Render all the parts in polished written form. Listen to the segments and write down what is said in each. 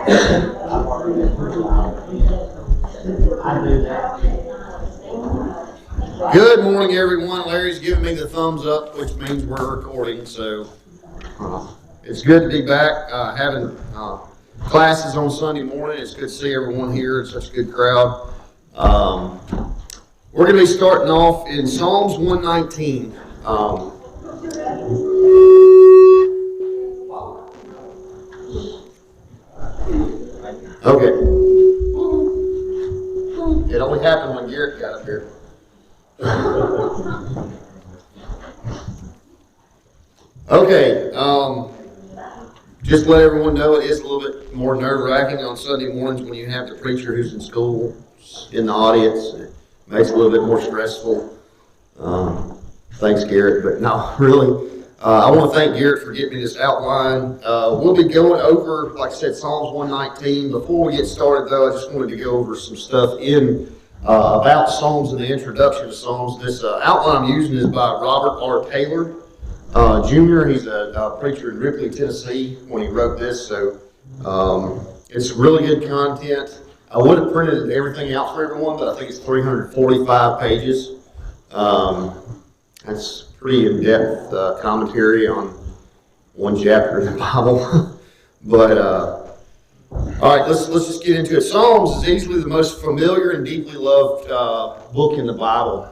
Good morning, everyone. Larry's giving me the thumbs up, which means we're recording. So it's good to be back having classes on Sunday morning. It's good to see everyone here. It's such a good crowd. We're going to be starting off in Psalms 119. Okay. It only happened when Garrett got up here. Okay, just let everyone know it is a little bit more nerve-wracking on Sunday mornings when you have the preacher who's in school in the audience. It makes it a little bit more stressful. Thanks, Garrett, but no, really. I want to thank Garrett for getting me this outline. We'll be going over, like I said, Psalms 119. Before we get started, though, I just wanted to go over some stuff about Psalms and the introduction to Psalms. This outline I'm using is by Robert R. Taylor, Jr. He's a preacher in Ripley, Tennessee, when he wrote this. So it's really good content. I would have printed everything out for everyone, but I think it's 345 pages. That's pretty in-depth commentary on one chapter in the Bible. But all right, let's just get into it. Psalms is easily the most familiar and deeply loved book in the Bible.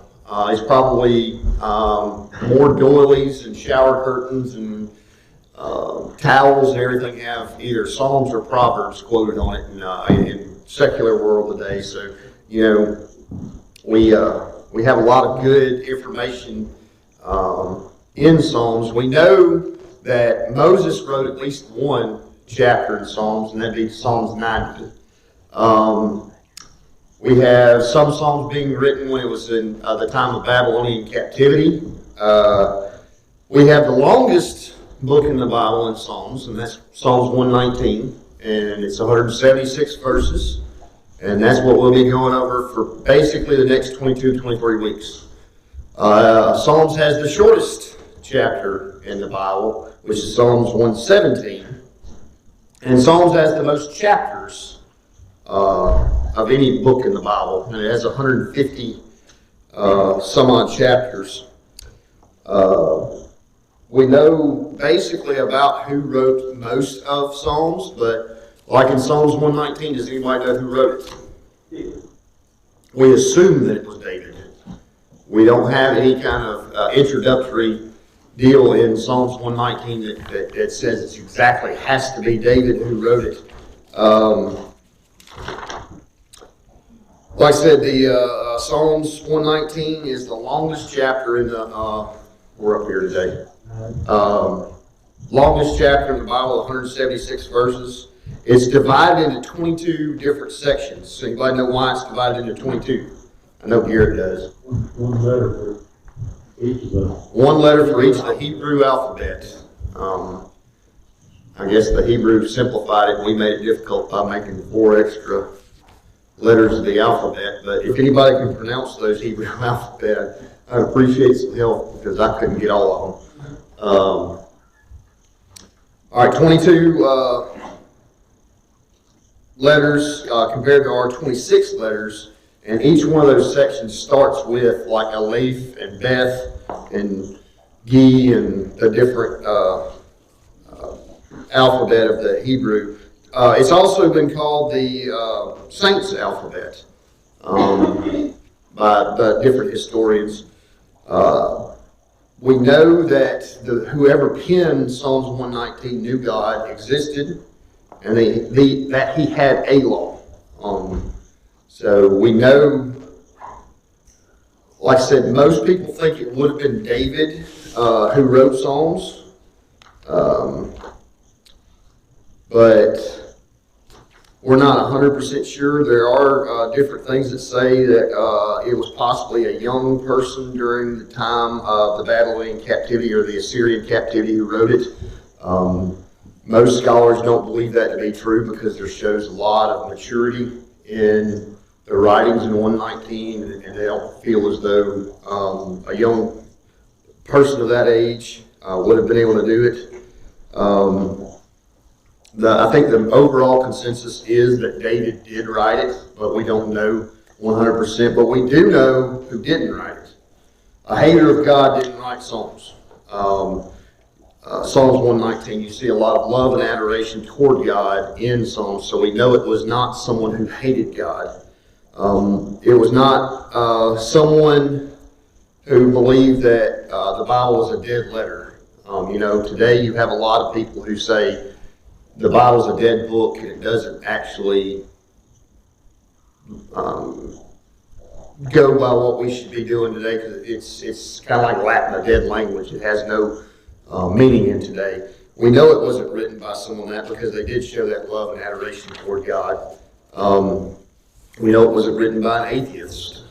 It's probably more doilies and shower curtains and towels and everything have either Psalms or Proverbs quoted on it in secular world today. So, you know, we have a lot of good information in Psalms. We know that Moses wrote at least one chapter in Psalms, and that'd be Psalms 90. We have some Psalms being written when it was in the time of Babylonian captivity. We have the longest book in the Bible in Psalms, and that's Psalms 119, and it's 176 verses, and that's what we'll be going over for basically the next 22, 23 weeks. Psalms has the shortest chapter in the Bible, which is Psalms 117. And Psalms has the most chapters of any book in the Bible, and it has 150 some odd chapters. We know basically about who wrote most of Psalms, but like in Psalms 119, does anybody know who wrote it? We assume that it was David. We don't have any kind of introductory deal in Psalms 119 that says it exactly has to be David who wrote it. Like I said, the Psalms 119 is the longest chapter in the, we're up here today, longest chapter in the Bible, 176 verses. It's divided into 22 different sections. So anybody know why it's divided into 22? I know Garrett does. One letter for each of them. One letter for each of the Hebrew alphabet. I guess the Hebrew simplified it, and we made it difficult by making 4 extra letters of the alphabet. But if anybody can pronounce those Hebrew alphabet, I'd appreciate some help because I couldn't get all of them. All right, 22 letters compared to our 26 letters. And each one of those sections starts with like Aleph and Beth and Gi and the different alphabet of the Hebrew. It's also been called the Saints alphabet by the different historians. We know that whoever penned Psalms 119 knew God existed and that he had a law. So we know, like I said, most people think it would have been David who wrote Psalms, but we're not 100% sure. There are different things that say that it was possibly a young person during the time of the Babylonian captivity or the Assyrian captivity who wrote it. Most scholars don't believe that to be true because there shows a lot of maturity in the writings in 119, and they don't feel as though a young person of that age would have been able to do it. I think the overall consensus is that David did write it, but we don't know 100%. But we do know who didn't write it. A hater of God didn't write Psalms. Psalms 119, you see a lot of love and adoration toward God in Psalms, so we know it was not someone who hated God. It was not someone who believed that the Bible was a dead letter. Today you have a lot of people who say the Bible's a dead book and it doesn't actually go by what we should be doing today, because it's kind of like Latin, a dead language. It has no meaning in today. We know it wasn't written by someone that because they did show that love and adoration toward God. We know it wasn't written by an atheist.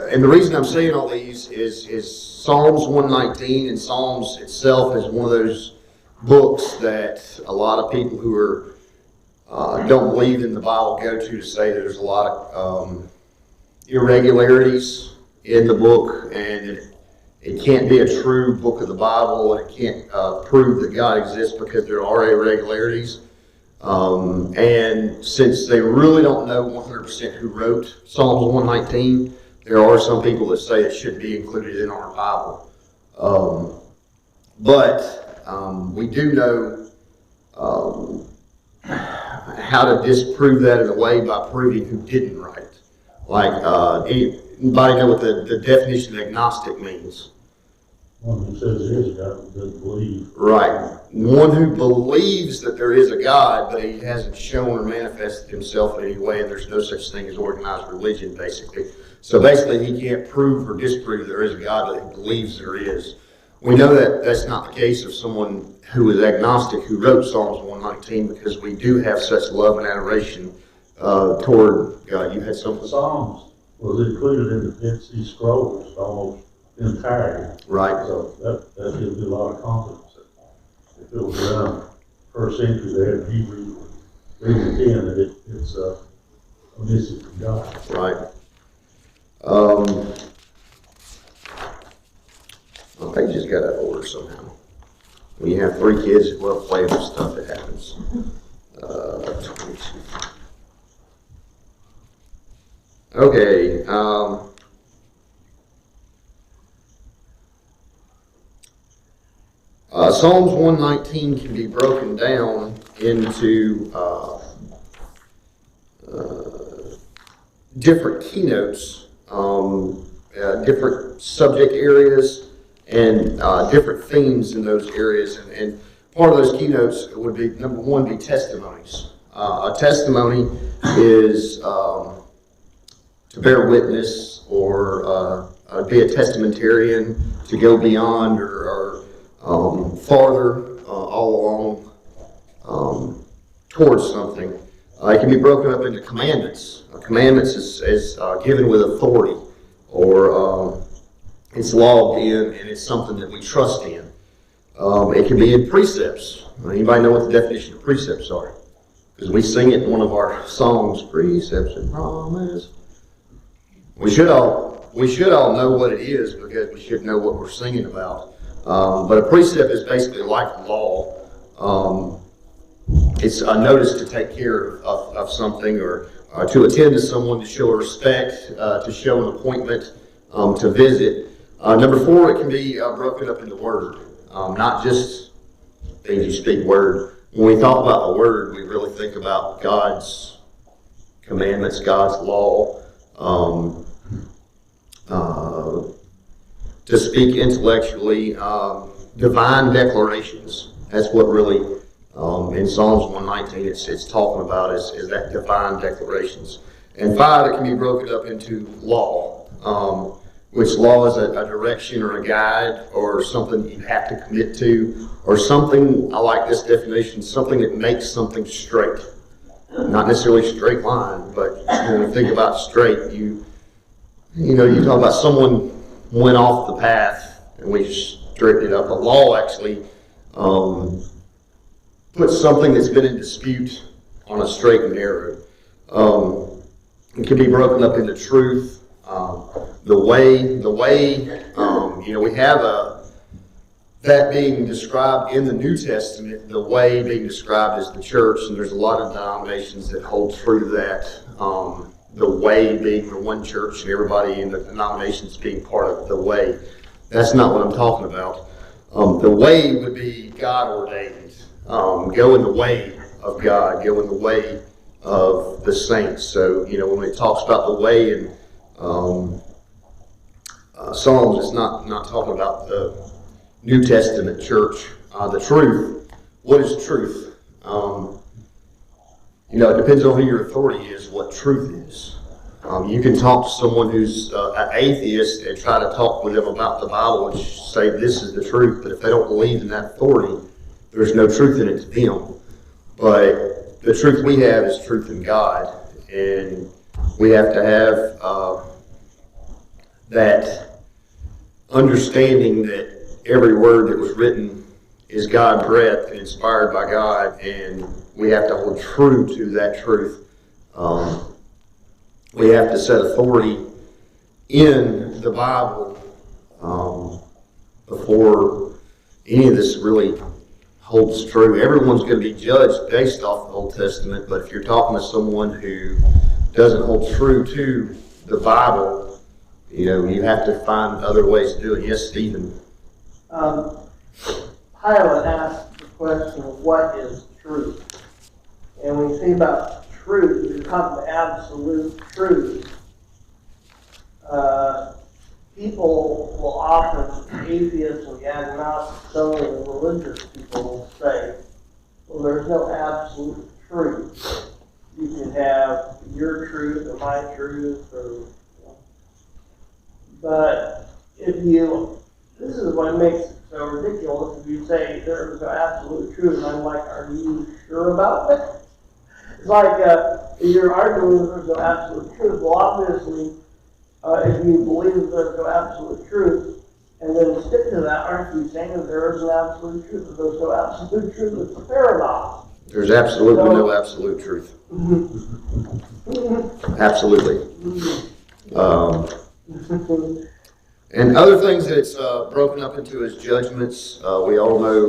And the reason I'm saying all these is Psalms 119 and Psalms itself is one of those books that a lot of people who are don't believe in the Bible go to say there's a lot of irregularities in the book, and it can't be a true book of the Bible, and it can't prove that God exists because there are irregularities. And since they really don't know 100% who wrote Psalms 119, there are some people that say it should be included in our Bible. But we do know how to disprove that in a way by proving who didn't write it. Like, anybody know what the definition of agnostic means? One who says there is a God but doesn't believe. Right. One who believes that there is a God, but he hasn't shown or manifested himself in any way, and there's no such thing as organized religion, basically. So basically, he can't prove or disprove there is a God, but he believes there is. We know that that's not the case of someone who is agnostic who wrote Psalms 119, because we do have such love and adoration toward God. You had something? The Psalms was included in the Dead Sea Scrolls almost entirely. Right. So that gives me a lot of confidence that if it was around first century there in Hebrew, reading 10, that it's a message from God. Right. Well, they just got out of order somehow. When you have 3 kids that love playing with stuff, it happens. 22. Okay. Psalms 119 can be broken down into different keynotes, different subject areas, and different themes in those areas. And part of those keynotes would be, number one, be testimonies. A testimony is to bear witness or be a testamentarian, to go beyond or farther all along towards something. It can be broken up into commandments. Commandments is given with authority, or it's logged in, and it's something that we trust in. It can be in precepts. Anybody know what the definition of precepts are? Because we sing it in one of our songs, precepts and promise. We should all know what it is, because we should know what we're singing about. But a precept is basically like law. It's a notice to take care of something, or to attend to someone, to show respect, to show an appointment, to visit. Number 4, it can be broken up into word, not just things you speak word. When we talk about the word, we really think about God's commandments, God's law. To speak intellectually, divine declarations. That's what really, in Psalms 119, it's talking about is that divine declarations. And 5, it can be broken up into law, which law is a direction or a guide or something that you have to commit to, or something, I like this definition, something that makes something straight. Not necessarily a straight line, but when we think about straight, you talk about someone went off the path and we straightened it up. The law actually puts something that's been in dispute on a straight and narrow. It can be broken up into truth, the way. We have that being described in the New Testament, the way being described as the church, and there's a lot of denominations that hold true to that. The way being the one church and everybody in the denominations being part of the way. That's not what I'm talking about. The way would be God ordained. Go in the way of God, go in the way of the saints. So, when it talks about the way in Psalms, it's not talking about the New Testament church. The truth. What is truth? It depends on who your authority is, what truth is. You can talk to someone who's an atheist and try to talk with them about the Bible and say this is the truth, but if they don't believe in that authority, there's no truth in it to them. But the truth we have is truth in God, and we have to have that understanding that every word that was written is God-breathed and inspired by God, and we have to hold true to that truth. We have to set authority in the Bible before any of this really holds true. Everyone's going to be judged based off the Old Testament, but if you're talking to someone who doesn't hold true to the Bible, you have to find other ways to do it. Yes, Stephen? Pilate asked the question of what is truth? And when you think about truth, you're talking about absolute truth. People will often, atheists and agnostics, some of the religious people will say, well, there's no absolute truth. You can have your truth or my truth, but this is what makes it so ridiculous. If you say there's no absolute truth, and I'm like, are you sure about that? It's like you're arguing that there's no absolute truth. Well, obviously, if you believe that there's no absolute truth, and then stick to that, aren't you saying that there is an absolute truth? That there's no absolute truth? It's a paradox. There's absolutely no absolute truth. Absolutely. And other things that it's broken up into is judgments. We all know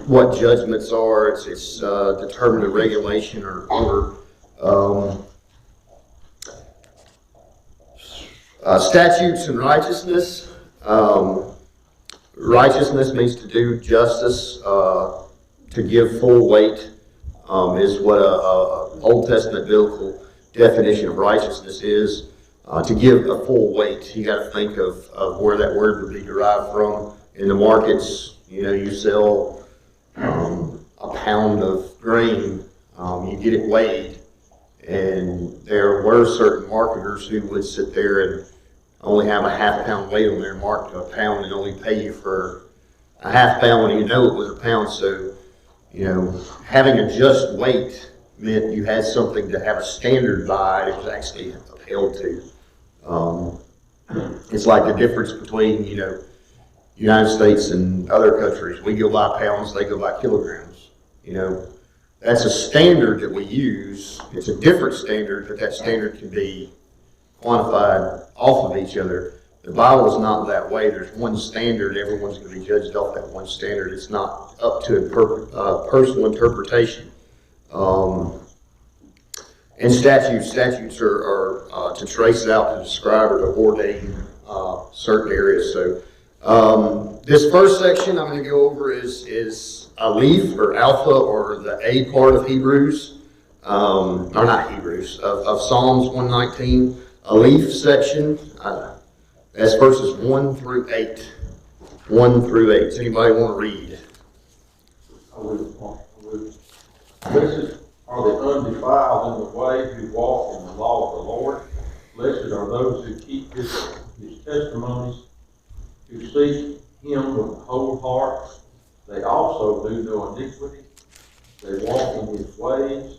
what judgments are. It's determined a regulation or order. Statutes and righteousness. Righteousness means to do justice, to give full weight, is what a Old Testament biblical definition of righteousness is. To give a full weight. You got to think of where that word would be derived from. In the markets, you sell a pound of grain, you get it weighed, and there were certain marketers who would sit there and only have a half pound weight on there, marked to a pound, and only pay you for a half pound when it was a pound. So, having a just weight meant you had something to have a standard by. It was actually upheld to. It's like the difference between, United States and other countries. We go by pounds, they go by kilograms. That's a standard that we use. It's a different standard, but that standard can be quantified off of each other. The Bible is not that way. There's one standard. Everyone's going to be judged off that one standard. It's not up to personal interpretation. And statutes are to trace out, to describe, or to ordain certain areas. So this first section I'm going to go over is Aleph or Alpha, or the A part of Hebrews, or not Hebrews, of Psalms 119. Aleph section, that's verses 1 through 8. 1 through 8. Does anybody want to read? I would. Blessed are the undefiled in the way who walk in the law of the Lord. Blessed are those who keep his testimonies, who seek him with the whole heart. They also do no iniquity. They walk in his ways.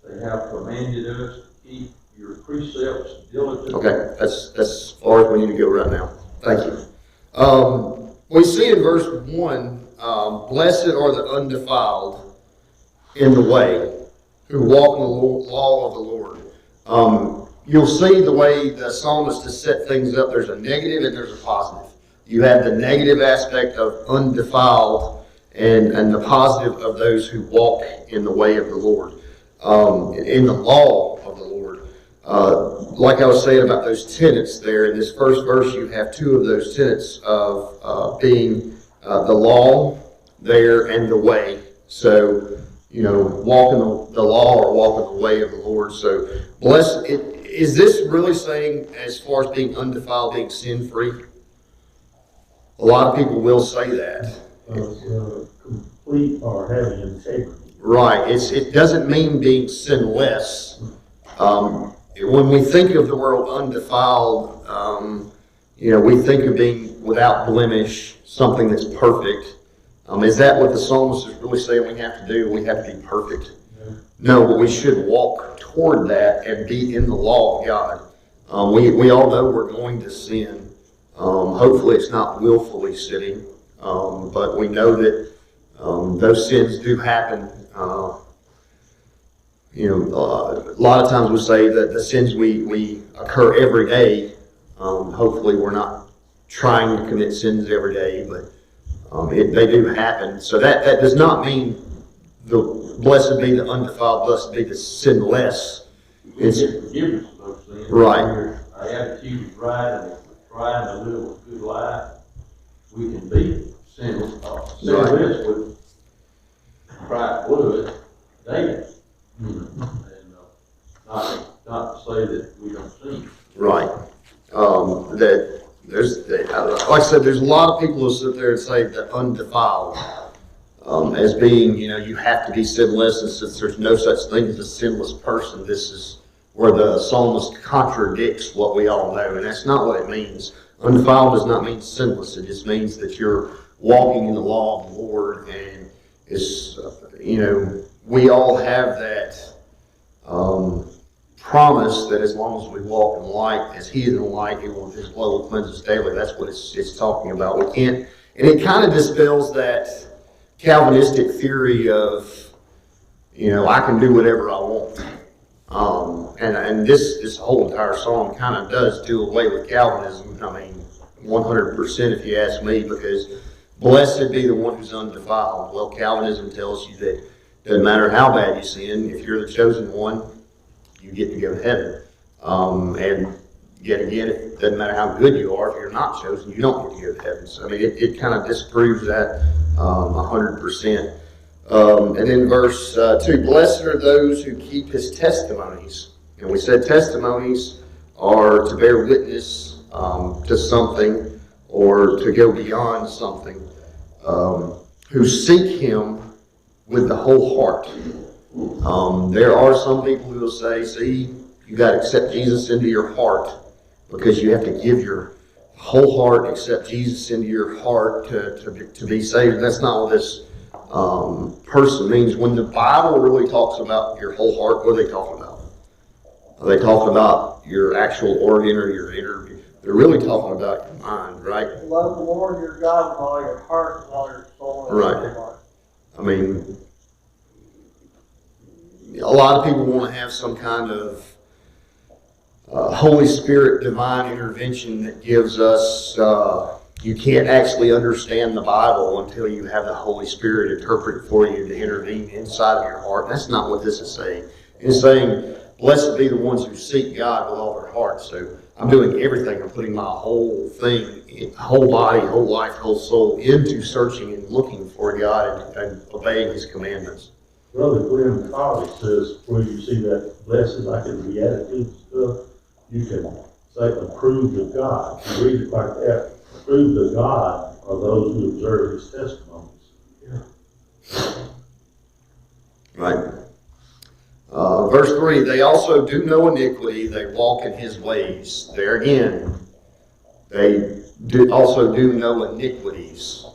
They have commanded us to keep your precepts diligently. Okay, that's as far as we need to go right now. Thank you. We see in verse 1, blessed are the undefiled in the way, who walk in the law of the Lord. you'll see the way the psalmist has set things up. There's a negative and there's a positive. You have the negative aspect of undefiled and the positive of those who walk in the way of the Lord, in the law of the Lord. Like I was saying about those tenets there, in this first verse you have two of those tenets of being the law there and the way. So, walking the law or walking the way of the Lord. So, blessed. Is this really saying, as far as being undefiled, being sin-free? A lot of people will say that. Complete or having integrity. Right. It doesn't mean being sinless. When we think of the word undefiled, we think of being without blemish, something that's perfect. Is that what the psalmist is really saying we have to do? We have to be perfect. Yeah. No, but we should walk toward that and be in the law of God. We all know we're going to sin. Hopefully it's not willfully sinning, but we know that those sins do happen. A lot of times we say that the sins we occur every day. Hopefully we're not trying to commit sins every day, but they do happen. So that does not mean the blessed be the undefiled, blessed be the sinless. We get forgiveness of those things. Right. Our attitude is right, and if we're trying to live a good life, we can be sinless. Sinless with Christ's blood daily. And not to say that we don't sin. Right. That there's, like I said, there's a lot of people who sit there and say that undefiled as being, you have to be sinless, and since there's no such thing as a sinless person, this is where the psalmist contradicts what we all know, and that's not what it means. Undefiled does not mean sinless. It just means that you're walking in the law of the Lord, and it's, we all have that promise that as long as we walk in light, as He is in the light, His blood will cleanse us daily. That's what it's talking about. We can't, and it kind of dispels that Calvinistic theory of, I can do whatever I want. And this whole entire psalm kind of does do away with Calvinism. 100% if you ask me, because blessed be the one who's undefiled. Well, Calvinism tells you that it doesn't matter how bad you sin, if you're the chosen one, you get to go to heaven. And yet again, it doesn't matter how good you are, if you're not chosen, you don't get to go to heaven. So, it kind of disproves that 100%. And then verse 2, blessed are those who keep His testimonies. And we said testimonies are to bear witness to something or to go beyond something, who seek Him with the whole heart. There are some people who will say, see, you got to accept Jesus into your heart, because you have to give your whole heart, accept Jesus into your heart to be saved. That's not what this person means. When the Bible really talks about your whole heart, what are they talking about? Are they talking about your actual organ or your inner? They're really talking about your mind, right? Love the Lord your God with all your heart, with all your soul, and all your heart. A lot of people want to have some kind of Holy Spirit divine intervention that gives us, you can't actually understand the Bible until you have the Holy Spirit interpret for you to intervene inside of your heart. That's not what this is saying. It's saying, blessed be the ones who seek God with all their heart. So I'm doing everything. I'm putting my whole thing, whole body, whole life, whole soul into searching and looking for God and obeying His commandments. Brother Glenn College says, where you see that blessed, like in the Beatitudes stuff, you can say approved of God. You read it like that. Approved of God are those who observe His testimonies. Yeah. Right. Verse 3, they also do no iniquity, they walk in His ways. There again, they also do no iniquities.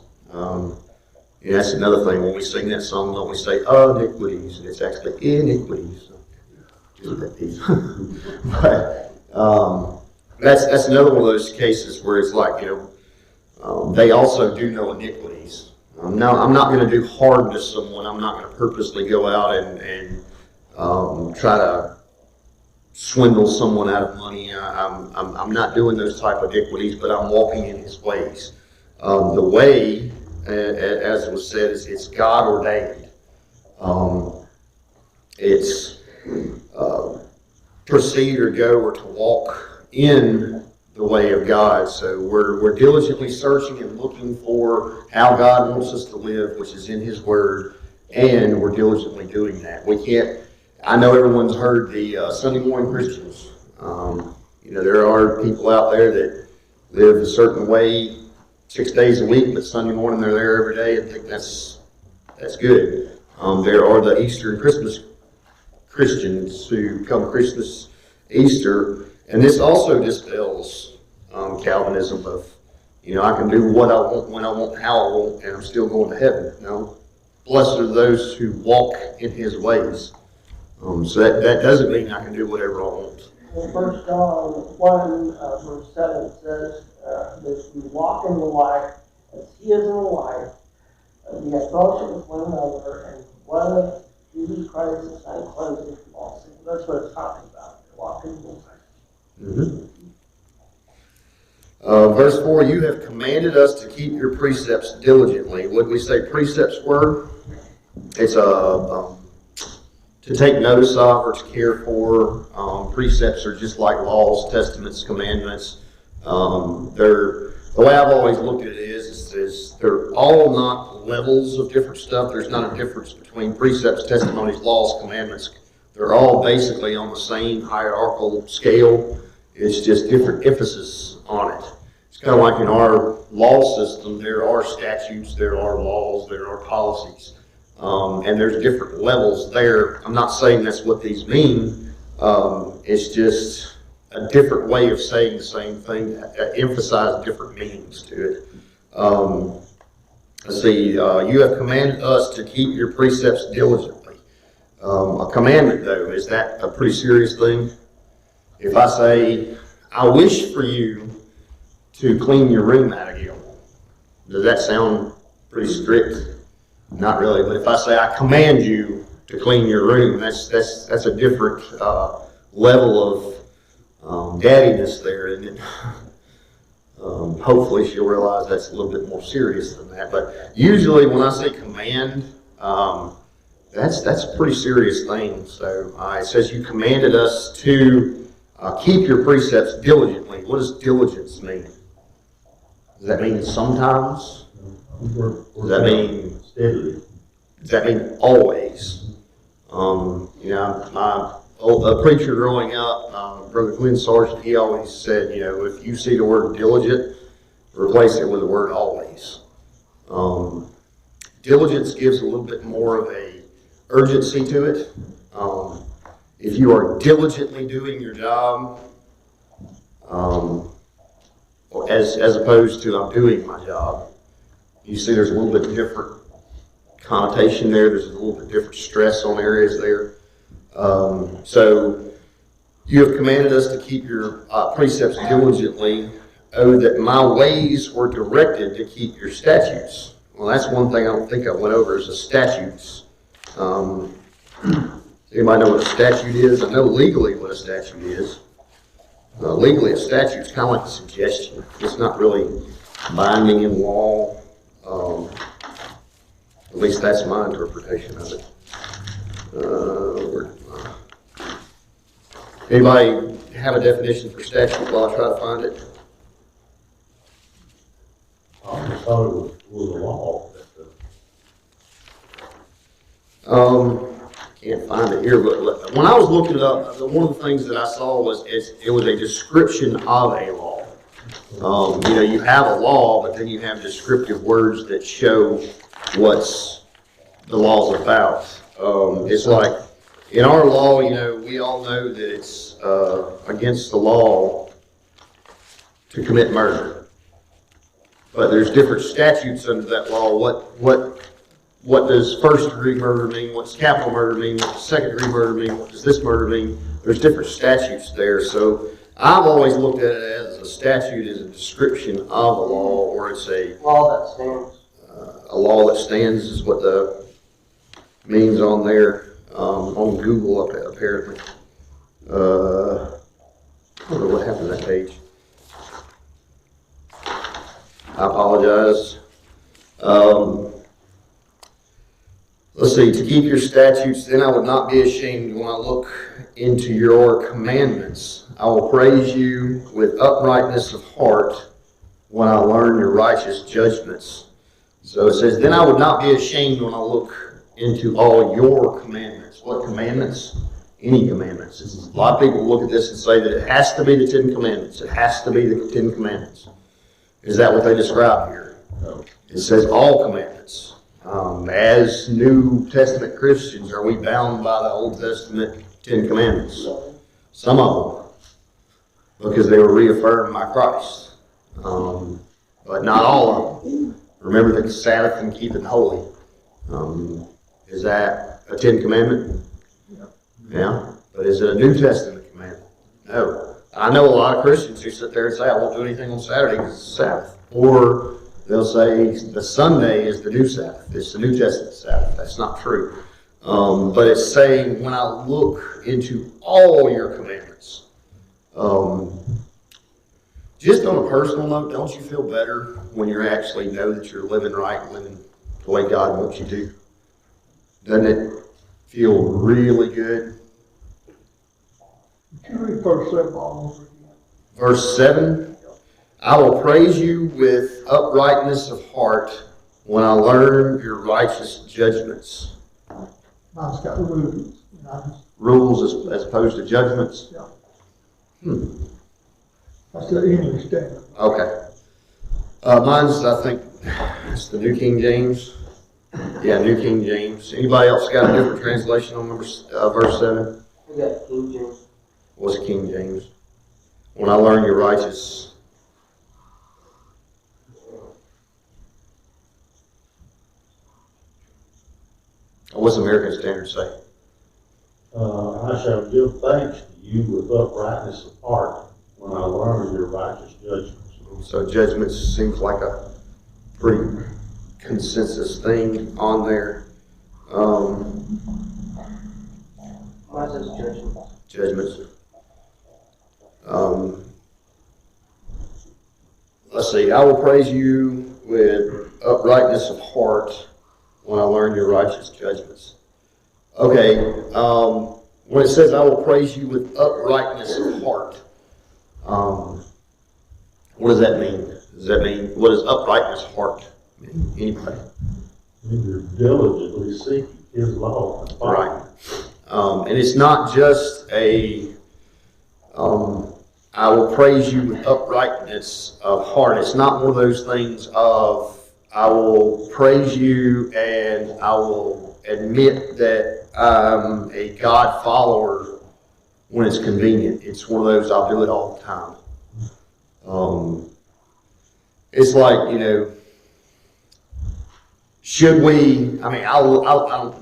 That's another thing. When we sing that song, don't we say iniquities? It's actually iniquities. But that's another one of those cases where it's like, they also do no iniquities. Now, I'm not going to do harm to someone. I'm not going to purposely go out and try to swindle someone out of money. I'm not doing those type of iniquities, but I'm walking in His ways. The way, as it was said, it's God ordained. It's proceed or go or to walk in the way of God. So we're diligently searching and looking for how God wants us to live, which is in His Word, and we're diligently doing that. We can't. I know everyone's heard the Sunday morning Christians. There are people out there that live a certain way 6 days a week, but Sunday morning they're there every day and think that's good. There are the Easter and Christmas Christians who come Christmas, Easter, and this also dispels Calvinism of, I can do what I want, when I want, how I want, and I'm still going to heaven. No, blessed are those who walk in His ways. So that doesn't mean I can do whatever I want. Well, 1 John 1, verse 7 says that we walk in the light as He is in the light. We have fellowship with one another, and the blood of Jesus Christ is not cleansing from all sin. That's what it's talking about. Walking in the light. Mm-hmm. Verse 4, you have commanded us to keep your precepts diligently. What did we say precepts were? It's to take notice of or to care for. Precepts are just like laws, testaments, commandments. The way I've always looked at it is they're all not levels of different stuff. There's not a difference between precepts, testimonies, laws, commandments. They're all basically on the same hierarchical scale. It's just different emphasis on it. It's kind of like in our law system, there are statutes, there are laws, there are policies. And there's different levels there. I'm not saying that's what these mean. It's just a different way of saying the same thing, emphasize different meanings to it. Let's see, you have commanded us to keep your precepts diligently. A commandment, though, is that a pretty serious thing? If I say, I wish for you to clean your room out again, does that sound pretty strict? Not really, but if I say I command you to clean your room, that's a different level of daddiness there, isn't it? Hopefully she'll realize that's a little bit more serious than that. But usually when I say command, that's a pretty serious thing. So it says you commanded us to keep your precepts diligently. What does diligence mean? Does that mean sometimes? Does that mean steadily? Does that mean always? A preacher growing up, Brother Glenn Sargent, he always said, if you see the word diligent, replace it with the word always. Diligence gives a little bit more of a urgency to it. If you are diligently doing your job, as opposed to I'm doing my job, you see there's a little bit different connotation there. There's a little bit different stress on areas there. So you have commanded us to keep your precepts diligently. Oh, that my ways were directed to keep your statutes. Well, that's one thing I don't think I went over is the statutes. Anybody know what a statute is? I know legally what a statute is. Legally, a statute is kind of like a suggestion. It's not really binding in law. At least that's my interpretation of it. Anybody have a definition for statute while I try to find it? I just thought it was a law. Can't find it here, but when I was looking it up, one of the things that I saw was it was a description of a law. You have a law, but then you have descriptive words that show what's the law's about. It's like in our law, we all know that it's against the law to commit murder. But there's different statutes under that law. What does first degree murder mean? What does capital murder mean? What does second degree murder mean? What does this murder mean? There's different statutes there. So I've always looked at it as a statute is a description of a law, or it's a Law that stands. A law that stands is what the means on there on Google apparently. I don't know what happened to that page. I apologize. Let's see, to keep your statutes, then I would not be ashamed when I look into your commandments. I will praise you with uprightness of heart when I learn your righteous judgments. So it says, then I would not be ashamed when I look into all your commandments. What commandments? Any commandments. A lot of people look at this and say that it has to be the Ten Commandments. It has to be the Ten Commandments. Is that what they describe here? No. It says all commandments. As New Testament Christians, are we bound by the Old Testament Ten Commandments? Some of them, because they were reaffirmed by Christ. But not all of them. Remember the Sabbath and keep it holy. Is that a Ten Commandment? Yeah. But is it a New Testament commandment? No. I know a lot of Christians who sit there and say, I won't do anything on Saturday because it's Sabbath. Or they'll say the Sunday is the new Sabbath. It's the New Testament Sabbath. That's not true. But it's saying when I look into all your commandments. Just on a personal note, don't you feel better when you actually know that you're living right, living the way God wants you to? Doesn't it feel really good? Can you read verse 7 all over again? Verse 7, I will praise you with uprightness of heart when I learn your righteous judgments. Mine's got rules. And I just, Rules as opposed to judgments? yeah. That's the English standard. Okay. Mine's, I think, it's the New King James. Yeah, New King James. Anybody else got a different translation on verse 7? We got King James. What's King James? When I learn your righteous. What's American Standard say? I shall give thanks to you with uprightness of heart when I learn your righteous judgments. So judgments seems like a pretty consensus thing on there. Mine says judgment. Judgments. Let's see. I will praise you with uprightness of heart when I learn your righteous judgments. Okay. When it says I will praise you with uprightness of heart, what does that mean? Does that mean, what does uprightness of heart mean? Anybody? You're diligently seeking his law. And follow Right. And it's not just a, I will praise you with uprightness of heart. It's not one of those things of, I will praise you and I will admit that I'm a God follower when it's convenient. It's one of those, I'll do it all the time. It's like, should we, I mean,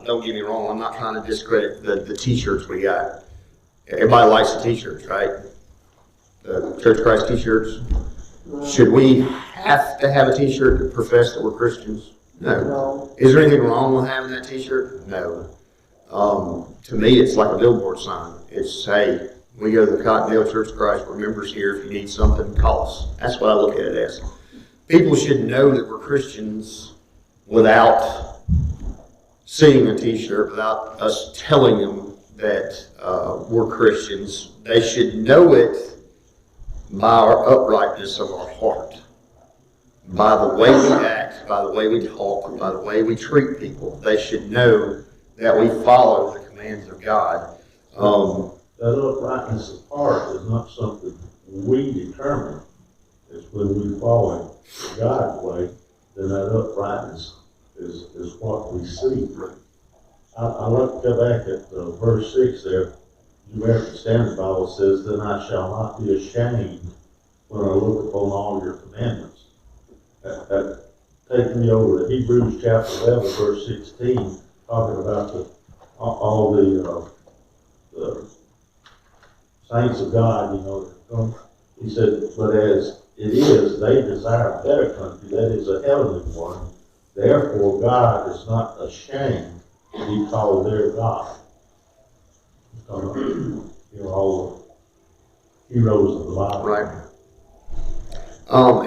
don't get me wrong, I'm not trying to discredit the t-shirts we got. Everybody likes the t-shirts, right? The Church of Christ t-shirts. Should we have to have a t-shirt to profess that we're Christians? No. No. Is there anything wrong with having that t-shirt? No. To me, it's like a billboard sign. It's, hey, we go to the Cottondale Church of Christ, we're members here. If you need something, call us. That's what I look at it as. People should know that we're Christians without seeing a t-shirt, without us telling them that we're Christians. They should know it by our uprightness of our heart, by the way we act, by the way we talk, by the way we treat people. They should know that we follow the commands of God. That uprightness of heart is not something we determine. It's when we follow God's way, then that uprightness is what we see. I like to go back at verse 6 there. The American Standard Bible says, then I shall not be ashamed when I look upon all your commandments. That takes me over to Hebrews chapter 11, verse 16, talking about all the saints of God, He said, but as it is, they desire a better country, that is a heavenly one. Therefore, God is not ashamed to be called their God. all the heroes of the Bible. Right.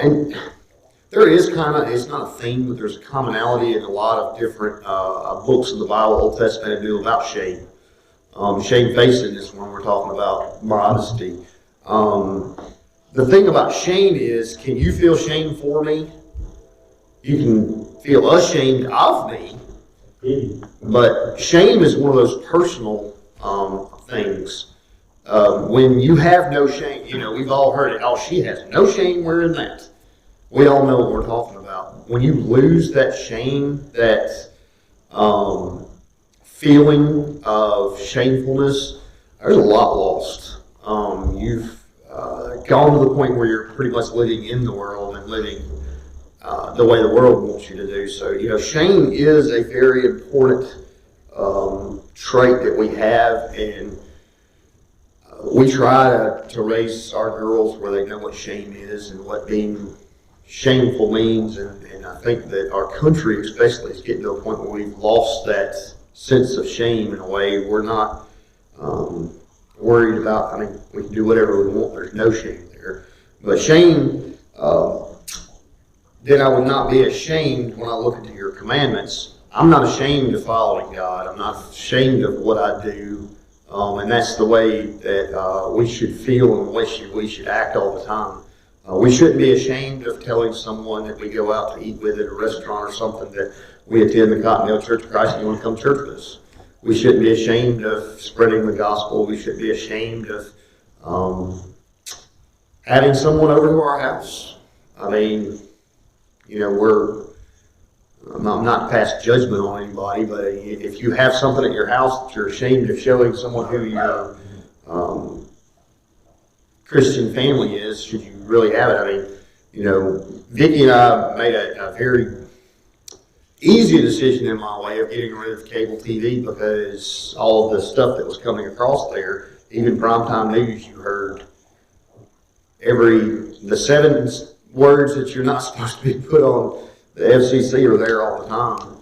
And there is it's not a theme, but there's a commonality in a lot of different books in the Bible, Old Testament and New, about shame. Shamefacedness is when we're talking about modesty. The thing about shame is, can you feel shame for me? You can feel ashamed of me, but shame is one of those personal things. When you have no shame, we've all heard it, oh, she has no shame, we're in that. We all know what we're talking about. When you lose that shame, that feeling of shamefulness, there's a lot lost. You've gone to the point where you're pretty much living in the world and living the way the world wants you to do. So, shame is a very important trait that we have, and we try to raise our girls where they know what shame is and what being shameful means, and I think that our country especially is getting to a point where we've lost that sense of shame in a way. We're not worried about, we can do whatever we want, there's no shame there. But shame, then I would not be ashamed when I look into your commandments. I'm not ashamed of following God. I'm not ashamed of what I do. And that's the way that we should feel and we should act all the time. We shouldn't be ashamed of telling someone that we go out to eat with at a restaurant or something that we attend the Continental Church of Christ and you want to come to church with us. We shouldn't be ashamed of spreading the gospel. We shouldn't be ashamed of having someone over to our house. I'm not past judgment on anybody, but if you have something at your house that you're ashamed of showing someone who your Christian family is, should you really have it? Vicki and I made a very easy decision in my way of getting rid of cable TV because all of the stuff that was coming across there, even primetime news, you heard the 7 words that you're not supposed to be put on the FCC are there all the time.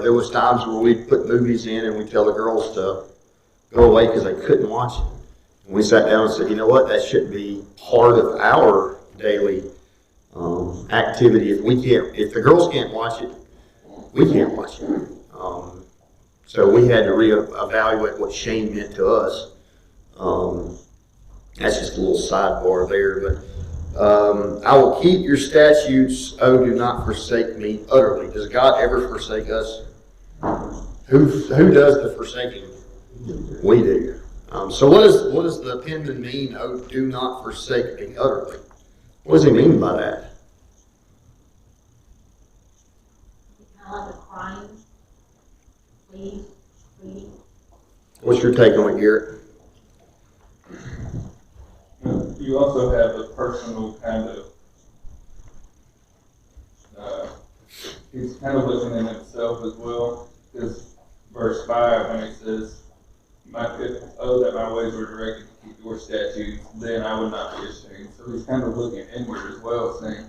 There was times where we'd put movies in and we'd tell the girls to go away because they couldn't watch it. And we sat down and said, you know what, that shouldn't be part of our daily activity. If the girls can't watch it, we can't watch it. So we had to reevaluate what shame meant to us. That's just a little sidebar there, but I will keep your statutes, oh, do not forsake me utterly. Does God ever forsake us? Who does the forsaking? We do. So what does the penman mean, oh, do not forsake me utterly? What does he mean by that? Kind of like a crying, please. What's your take on it, Garrett? You also have a personal kind of, he's kind of looking in himself as well, because verse 5, when it says, that my ways were directed to keep your statutes, then I would not be ashamed. So he's kind of looking inward as well, saying,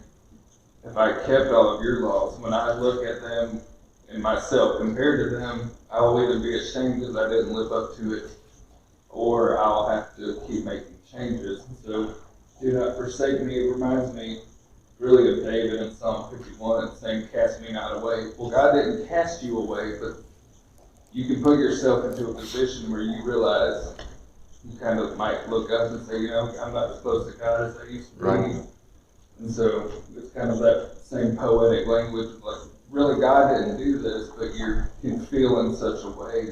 if I kept all of your laws, when I look at them and myself compared to them, I will either be ashamed because I didn't live up to it, or I'll have to keep making changes. So do not forsake me. It reminds me really of David in Psalm 51 saying, cast me not away. Well, God didn't cast you away, but you can put yourself into a position where you realize you kind of might look up and say, I'm not as close to God as I used to be. Right. And so it's kind of that same poetic language of like, really God didn't do this, but you can feel in such a way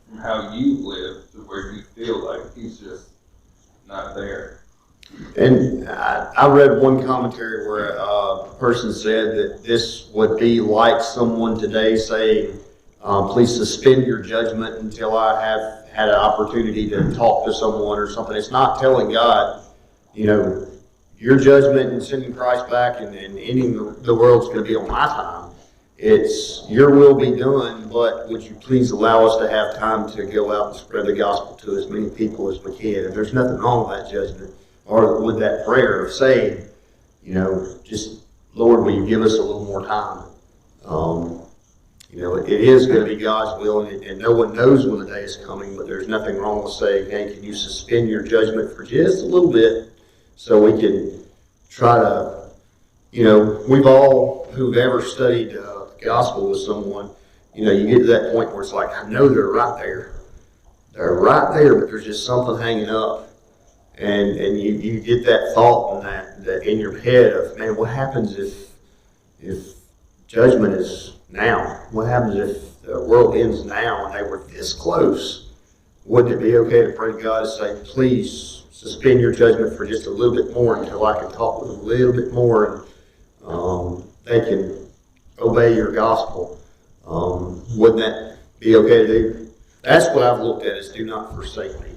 from how you live to where you feel like he's just not there. And I read one commentary where a person said that this would be like someone today saying, please suspend your judgment until I have had an opportunity to talk to someone or something. It's not telling God, your judgment and sending Christ back and ending the world's going to be on my time. It's your will be done, but would you please allow us to have time to go out and spread the gospel to as many people as we can? And there's nothing wrong with that judgment or with that prayer of saying, just, Lord, will you give us a little more time? you know, it is gonna be God's will, and no one knows when the day is coming, but there's nothing wrong with saying, hey, can you suspend your judgment for just a little bit so we can try to, you know, we've all, who've ever studied the gospel with someone, you know, you get to that point where it's like, I know they're right there. They're right there, but there's just something hanging up. And you get that thought and that in your head of, man, what happens if judgment is now? What happens if the world ends now and they were this close? Wouldn't it be okay to pray to God and say, please suspend your judgment for just a little bit more until I can talk with them a little bit more and they can obey your gospel? Wouldn't that be okay to do? That's what I've looked at, is do not forsake me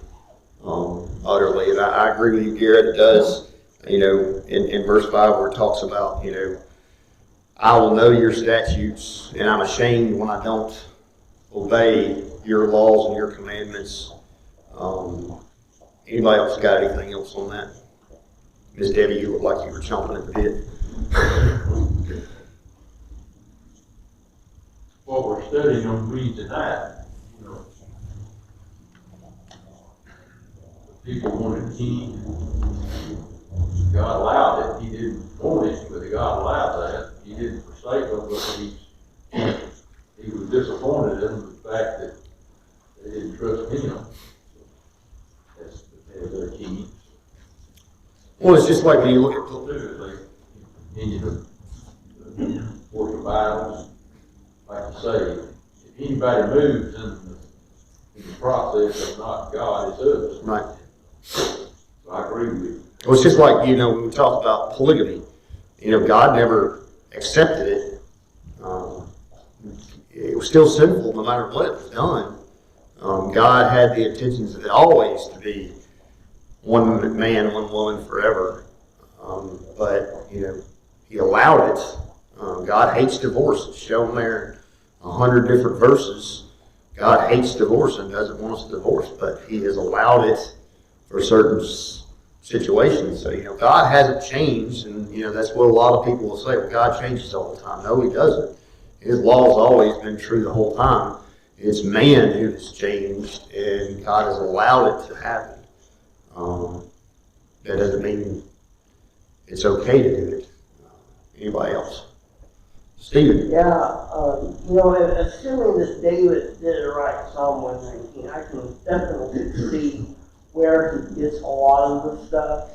utterly. And I agree with you, Garrett. It does, you know, in verse 5 where it talks about, you know, I will know your statutes, and I'm ashamed when I don't obey your laws and your commandments. Anybody else got anything else on that? Miss Debbie, you look like you were chomping at the bit. What we're studying on read tonight, you know, the people wanted a king. God allowed it. He didn't want it, but God allowed that. He didn't forsake them, but he was disappointed in the fact that they didn't trust him as their king. Well, it's just like when you look at They continued to worship idols. Like I say, if anybody moves in the process of not God, it's us. right. So I agree with you. Well, it's just like, you know, when we talk about polygamy, you know, God never accepted it. It was still sinful no matter what it was done. God had the intentions of it always to be one man, one woman forever. But, you know, he allowed it. God hates divorce. It's shown there in 100 different verses. God hates divorce and doesn't want us divorced, but he has allowed it for certain situations. So, you know, God hasn't changed, and, you know, that's what a lot of people will say, well, God changes all the time. No, he doesn't. His law's always been true the whole time. It's man who has changed, and God has allowed it to happen. That doesn't mean it's okay to do it. Anybody else? Stephen? Yeah, you know, assuming that David did it right, Psalm 119, I can definitely see where he gets a lot of the stuff.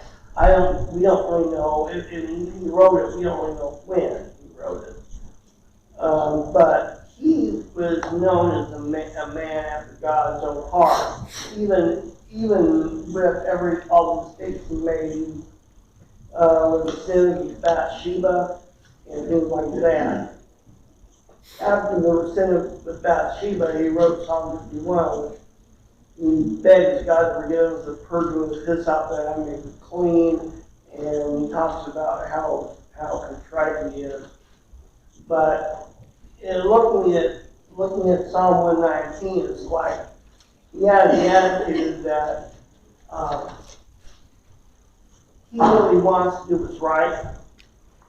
We don't really know, if he wrote it, we don't really know when he wrote it. But he was known as a man after God's own heart. Even with all the mistakes he made, with the sin of Bathsheba and things like that. After the sin of Bathsheba, he wrote Psalm 51, which he begs God to forgive us of purging his hyssop that I may be clean, and he talks about how contrite he is. But in looking at Psalm 119, it's like he had the attitude that he really wants to do what's right,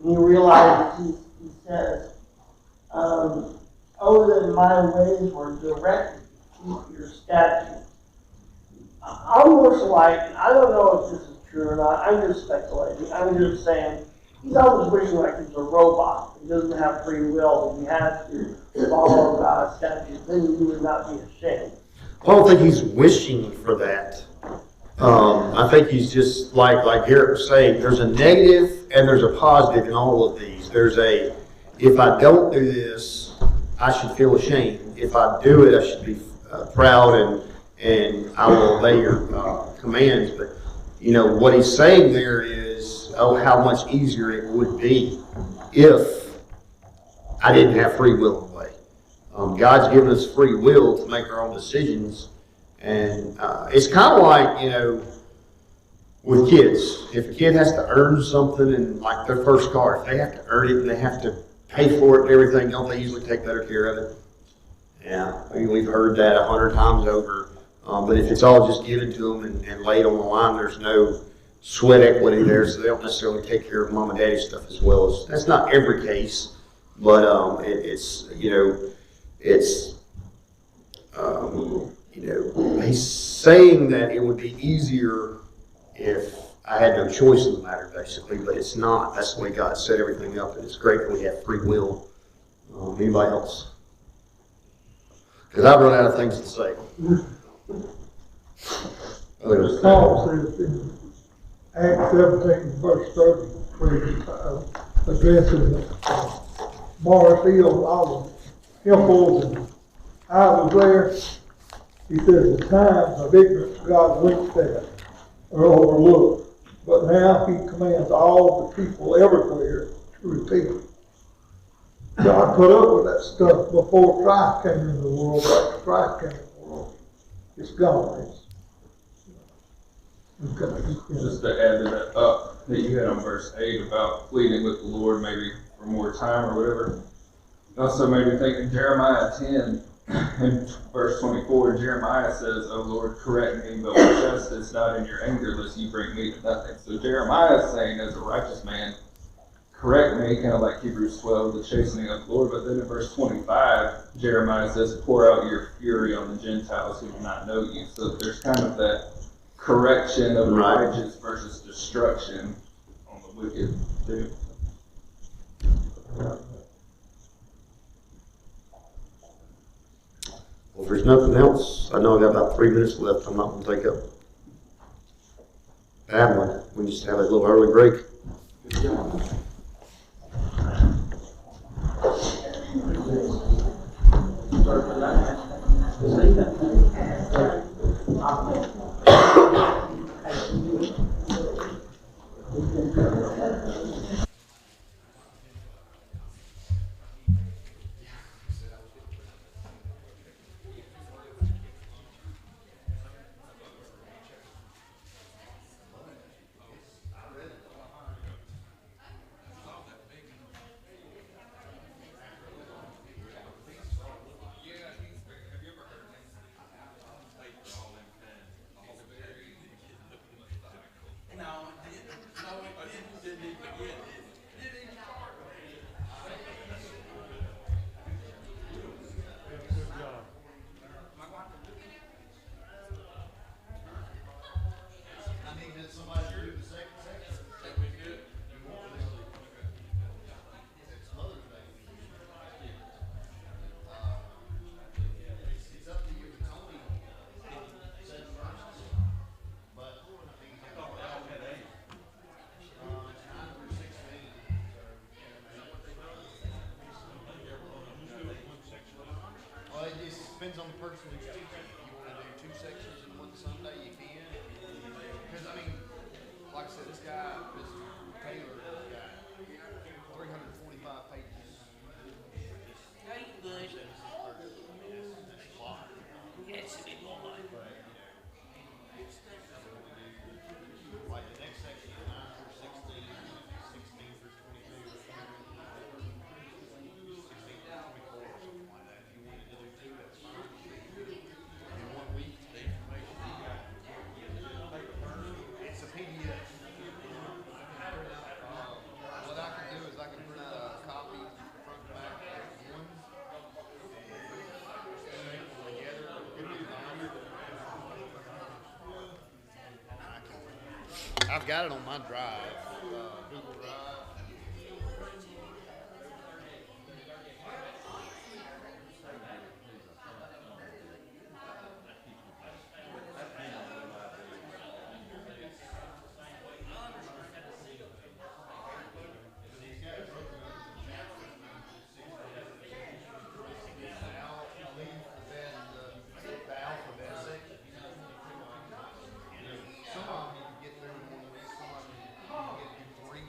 and he realizes, he says, oh, that my ways were directed to keep your statutes. Almost like, I don't know if this is true or not, I'm just speculating, I'm just saying, he's always wishing like he's a robot. He doesn't have free will, and he has to follow God's statutes, then he would not be ashamed. I don't think he's wishing for that. I think he's just like Garrett was saying, there's a negative and there's a positive in all of these. There's a, if I don't do this, I should feel ashamed. If I do it, I should be proud and I will obey your commands. But, you know, what he's saying there is, oh, how much easier it would be if I didn't have free will in the way. God's given us free will to make our own decisions. And it's kind of like, you know, with kids. If a kid has to earn something, and like their first car, if they have to earn it and they have to pay for it and everything, don't they usually take better care of it? Yeah, I mean, we've heard that 100 times over. But if it's all just given to them and laid on the line, there's no sweat equity there, so they don't necessarily take care of mom and daddy stuff as well. That's not every case, but it's, you know, it's, he's saying that it would be easier if I had no choice in the matter, basically, but it's not. That's the way God set everything up, and it's great that we have free will. Anybody else? Because I've run out of things to say. Paul says in Acts 17, verse 30, where he addresses Mars Hill, all the temples, and I was there. He says the times of ignorance God winked at or overlooked, but now he commands all the people everywhere to repent. God put up with that stuff before Christ came into the world, but after Christ came into the world, it's gone. Just to add to that up that you had on verse 8 about pleading with the Lord maybe for more time or whatever. It also made me think in Jeremiah 10 and verse 24, Jeremiah says, "Oh Lord, correct me, but with justice, not in your anger, lest you bring me to nothing." So Jeremiah is saying, as a righteous man, correct me, kind of like Hebrews 12, the chastening of the Lord. But then in verse 25, Jeremiah says, "Pour out your fury on the Gentiles who do not know you." So there's kind of that correction of the righteous versus destruction on the wicked too. Well, if there's nothing else, I know I got about 3 minutes left. I'm not going to take up that one. We just have a little early break. Good job. Well, it just depends on the person who's teaching. If you want to do 2 sections in one Sunday, you can. Because, I mean, like I said, this guy, this Taylor, got 345 pages. How you good? That's a lot. Yes, it is more like. Like the next section is 9 through 16, 16 through 22, 16 through 24, or something like that. If you wanted to do 2, that's fine. In 1 week, the information you got. It's a PDF. What I can do is I can print out a copy front to back of one. Together, put it down. I've got it on my drive, Google Drive. The alphabet section. Some of them you can get through in 1 week, some of them you can get through 3.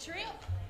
trip?